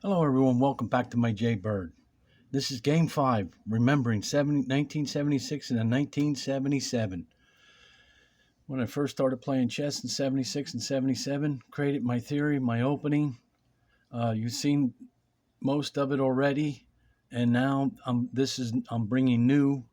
Hello, everyone. Welcome back to my Jay Bird. This is Game 5, remembering 1976 and 1977. When I first started playing chess in 76 and 77, created my theory, my opening. You've seen most of it already, and now I'm bringing new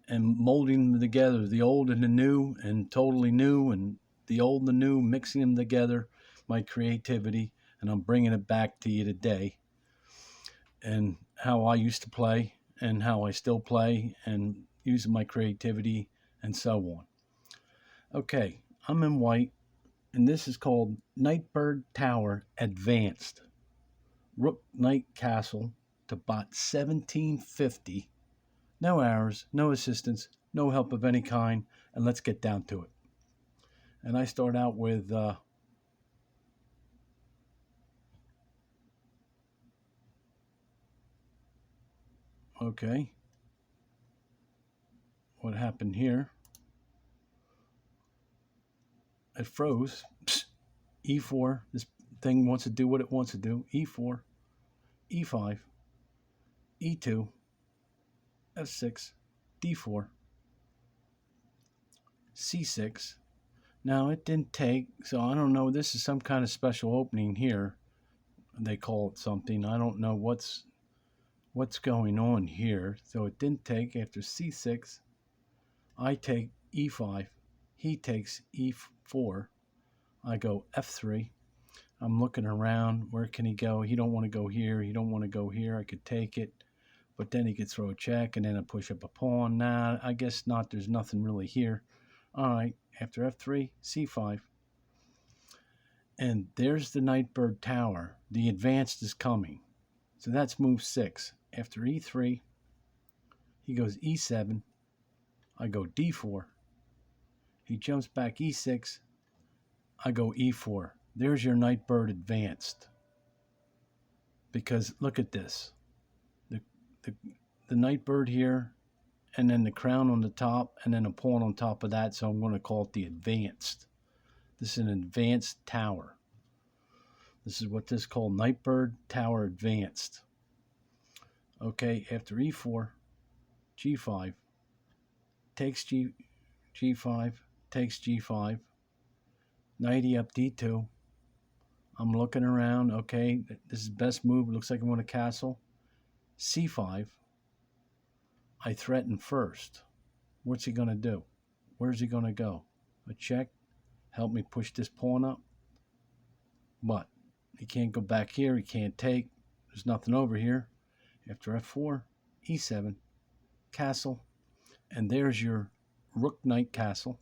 and molding them together, the old and the new, and totally new, and the old and the new, mixing them together, my creativity, and I'm bringing it back to you today and how I used to play and how I still play and using my creativity and so on. Okay, I'm in white, and this is called Nightbird Tower Advanced. Rook Knight Castle to bot 1750. No errors, no assistance, no help of any kind, and let's get down to it. And I start out with okay, what happened here? It froze. Psst, E4. This thing wants to do what it wants to do. E4, E5, E2, F6, D4, C6. Now it didn't take, so I don't know. This is some kind of special opening here. They call it something. I don't know what's going on here. So it didn't take. After C6, I take E5. He takes E4. I go F3. I'm looking around. Where can he go? He don't want to go here. He don't want to go here. I could take it. But then he could throw a check and then a push up a pawn. Nah, I guess not. There's nothing really here. All right, after F3, C5. And there's the Nightbird Tower. The advanced is coming. So that's move 6. After E3, he goes E7. I go D4. He jumps back E6. I go E4. There's your Nightbird advanced. Because look at this. The, the, the Nightbird here, and then the crown on the top, and then a pawn on top of that. So I'm going to call it the advanced. This is an advanced tower. This is what this is called, Nightbird Tower Advanced. Okay, after E4, G5, takes G5, takes G5, knighty up D2. I'm looking around. Okay, this is best move. Looks like I want a castle. C5. I threaten first. What's he going to do? Where's he going to go? A check. Help me push this pawn up. But he can't go back here. He can't take. There's nothing over here. After F4, E7, castle. And there's your rook knight castle.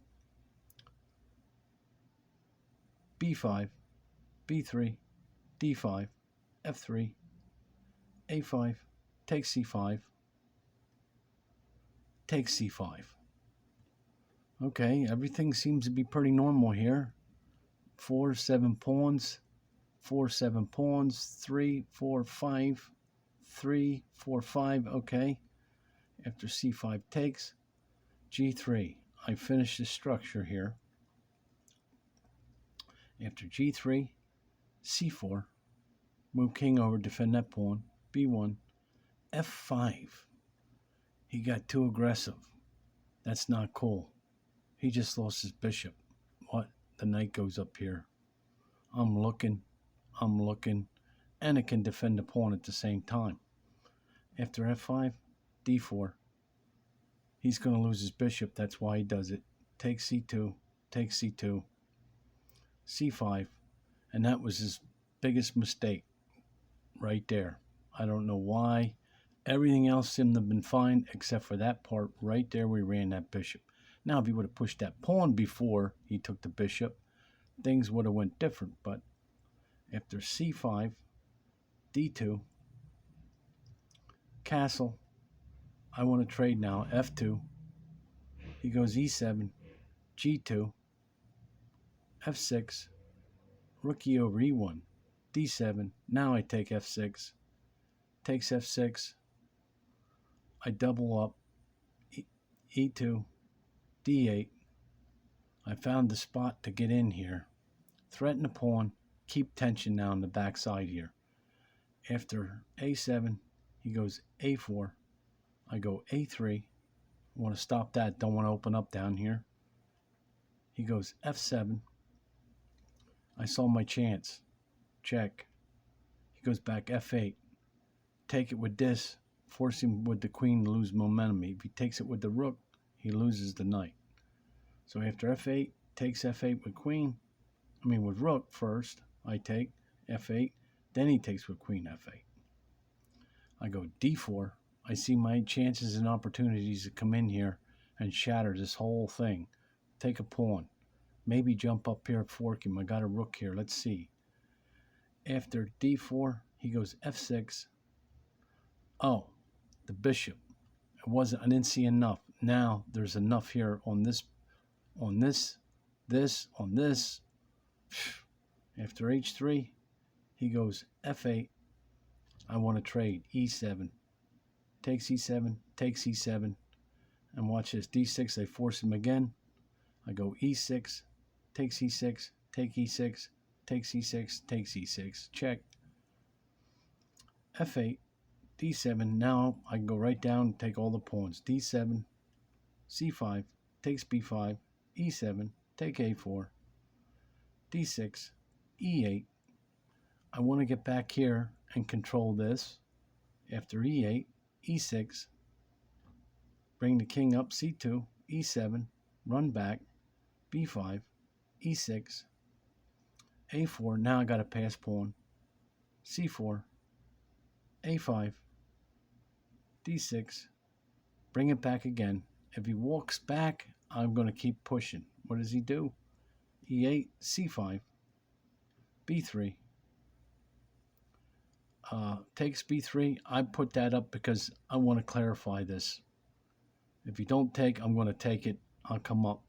B5, B3, D5, F3, A5, takes C5, takes C5. Okay, everything seems to be pretty normal here. 4, 7 pawns, 4, 7 pawns, 3, 4, 5, 3, 4, 5. Okay, after C5 takes, G3. I finish the structure here. After G3, C4, move king over, defend that pawn, B1, F5. He got too aggressive. That's not cool. He just lost his bishop. What? The knight goes up here. I'm looking, and it can defend the pawn at the same time. After F5, D4. He's going to lose his bishop. That's why he does it. Take C2, take C2, C5. And that was his biggest mistake right there. I don't know why. Everything else seemed to have been fine except for that part right there where he ran that bishop. Now, if he would have pushed that pawn before he took the bishop, things would have went different. But after C5, D2, castle, I want to trade now, F2. He goes E7, G2, F6, rook E over E1, D7. Now I take F6, takes F6. I double up, E2, D8. I found the spot to get in here. Threaten the pawn, keep tension now on the back side here. After A7, he goes A4. I go A3. I want to stop that. Don't want to open up down here. He goes F7. I saw my chance. Check. He goes back F8. Take it with this. Force him with the queen to lose momentum. If he takes it with the rook, he loses the knight. So after F8, takes F8 with queen. With rook first. I take F8. Then he takes with queen F8. I go D4. I see my chances and opportunities to come in here and shatter this whole thing. Take a pawn. Maybe jump up here, fork him. I got a rook here. Let's see. After D4, he goes F6. Oh, the bishop. I didn't see enough. Now there's enough here on this, on this. After H3, he goes F8. I want to trade E7. Takes E7, takes E7. And watch this. D6, they force him again. I go E6, takes E6, take E6, takes E6, takes E6. Check. F8, D7. Now I can go right down and take all the pawns. D7, C5, takes B5, E7, take A4, D6, E8. I want to get back here and control this. After E8, E6, bring the king up, C2, E7, run back, B5, E6, A4. Now I got a pass pawn, C4, A5, D6, bring it back again. If he walks back, I'm going to keep pushing. What does he do? E8, C5, B3, takes B3. I put that up because I want to clarify this. If you don't take, I'm going to take it. I'll come up.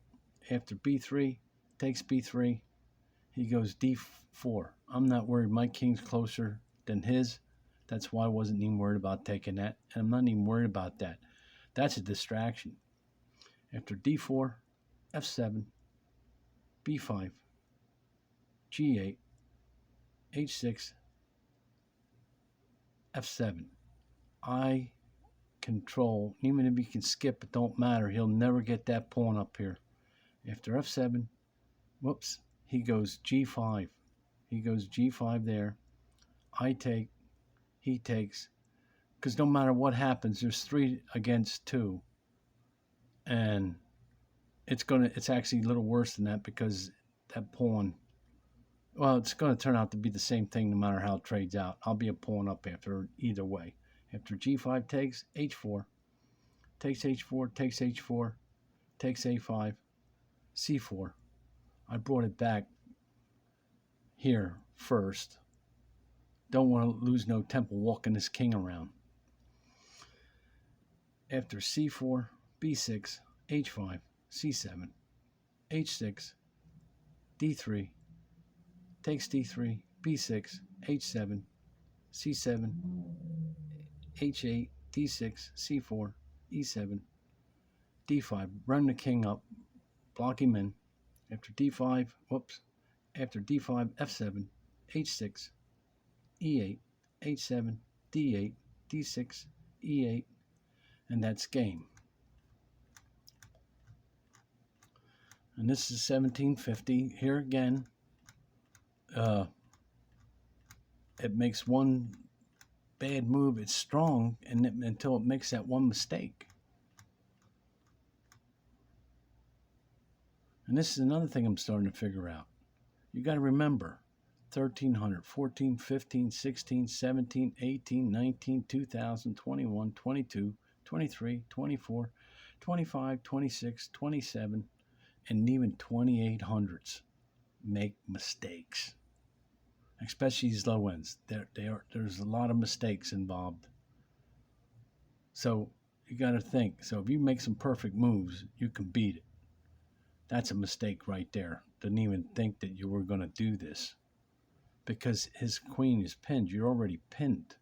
After B3, takes B3, he goes D4. I'm not worried. My king's closer than his. That's why I wasn't even worried about taking that. And I'm not even worried about that. That's a distraction. After D4, F7, B5, G8, H6, F7. I control. Even if he can skip, it don't matter. He'll never get that pawn up here. After F7, whoops, he goes G5. He goes G5 there. I take, he takes. Because no matter what happens, there's 3 against 2. And it's actually a little worse than that because that pawn, well, it's going to turn out to be the same thing no matter how it trades out. I'll be a pawn up after either way. After G5 takes, H4, takes H4, takes H4, takes A5, C4. I brought it back here first. Don't want to lose no tempo walking this king around. After C4, B6, H5, C7, H6, D3, takes D3, B6, H7, C7, H8, D6, C4, E7, D5. Run the king up, block him in. After D5, after D5, F7, H6, E8, H7, D8, D6, E8, and that's game. And this is 1750. Here again, it makes one bad move. It's strong until it makes that one mistake. And this is another thing I'm starting to figure out. You got to remember, 1300, 14, 15, 16, 17, 18, 19, 2000, 21, 22, 23, 24, 25, 26, 27, and even 2800s make mistakes. Especially these low ends. There's a lot of mistakes involved. So you got to think. So if you make some perfect moves, you can beat it. That's a mistake right there. Didn't even think that you were going to do this. Because his queen is pinned. You're already pinned.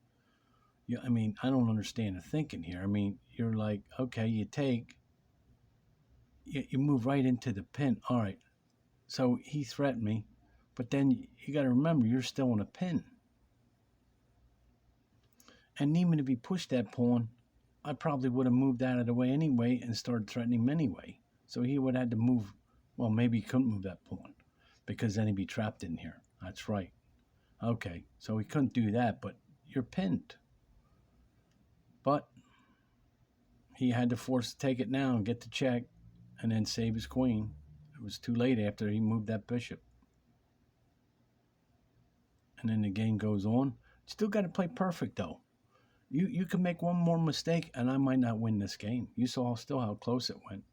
I don't understand the thinking here. You're like, okay, you take. You move right into the pin. All right. So he threatened me. But then you got to remember, you're still in a pin. And even if he pushed that pawn, I probably would have moved out of the way anyway and started threatening him anyway. So he would have had to move. Well, maybe he couldn't move that pawn because then he'd be trapped in here. That's right. Okay, so he couldn't do that, but you're pinned. But he had to force to take it now and get the check and then save his queen. It was too late after he moved that bishop. And then the game goes on. Still got to play perfect, though. You can make one more mistake, and I might not win this game. You saw still how close it went.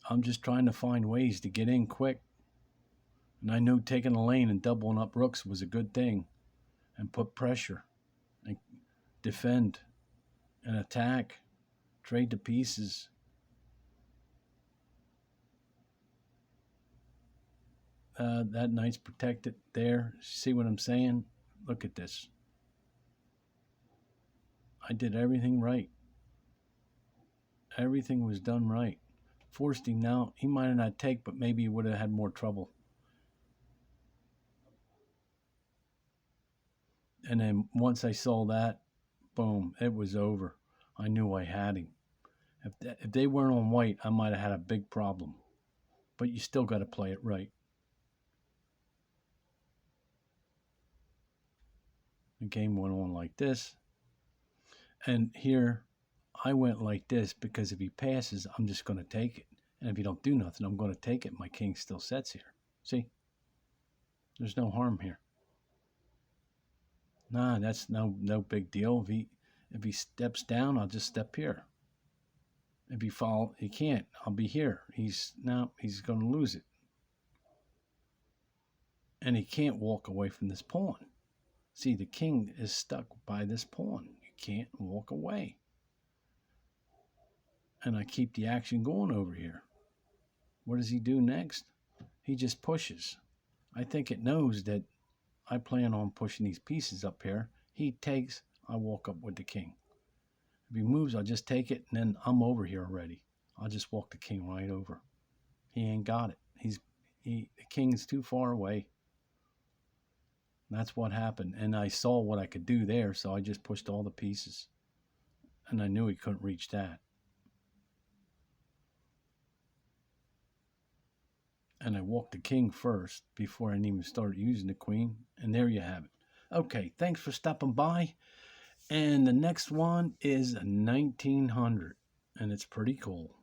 I'm just trying to find ways to get in quick. And I knew taking a lane and doubling up rooks was a good thing. And put pressure. And defend. And attack. Trade to pieces. That knight's protected there. See what I'm saying? Look at this. I did everything right. Everything was done right. Forced him now. He might have not take, but maybe he would have had more trouble. And then once I saw that, boom, it was over. I knew I had him. If they weren't on white, I might have had a big problem. But you still got to play it right. The game went on like this. And here, I went like this because if he passes, I'm just going to take it. And if you don't do nothing, I'm going to take it. My king still sets here. See? There's no harm here. Nah, that's no big deal. If he steps down, I'll just step here. If he fall, he can't. I'll be here. He's going to lose it. And he can't walk away from this pawn. See, the king is stuck by this pawn. You can't walk away. And I keep the action going over here. What does he do next? He just pushes. I think it knows that I plan on pushing these pieces up here. He takes, I walk up with the king. If he moves, I'll just take it, and then I'm over here already. I'll just walk the king right over. He ain't got it. The king is too far away. That's what happened. And I saw what I could do there, so I just pushed all the pieces. And I knew he couldn't reach that. And I walked the king first before I even started using the queen. And there you have it. Okay, thanks for stopping by. And the next one is 1900. And it's pretty cool.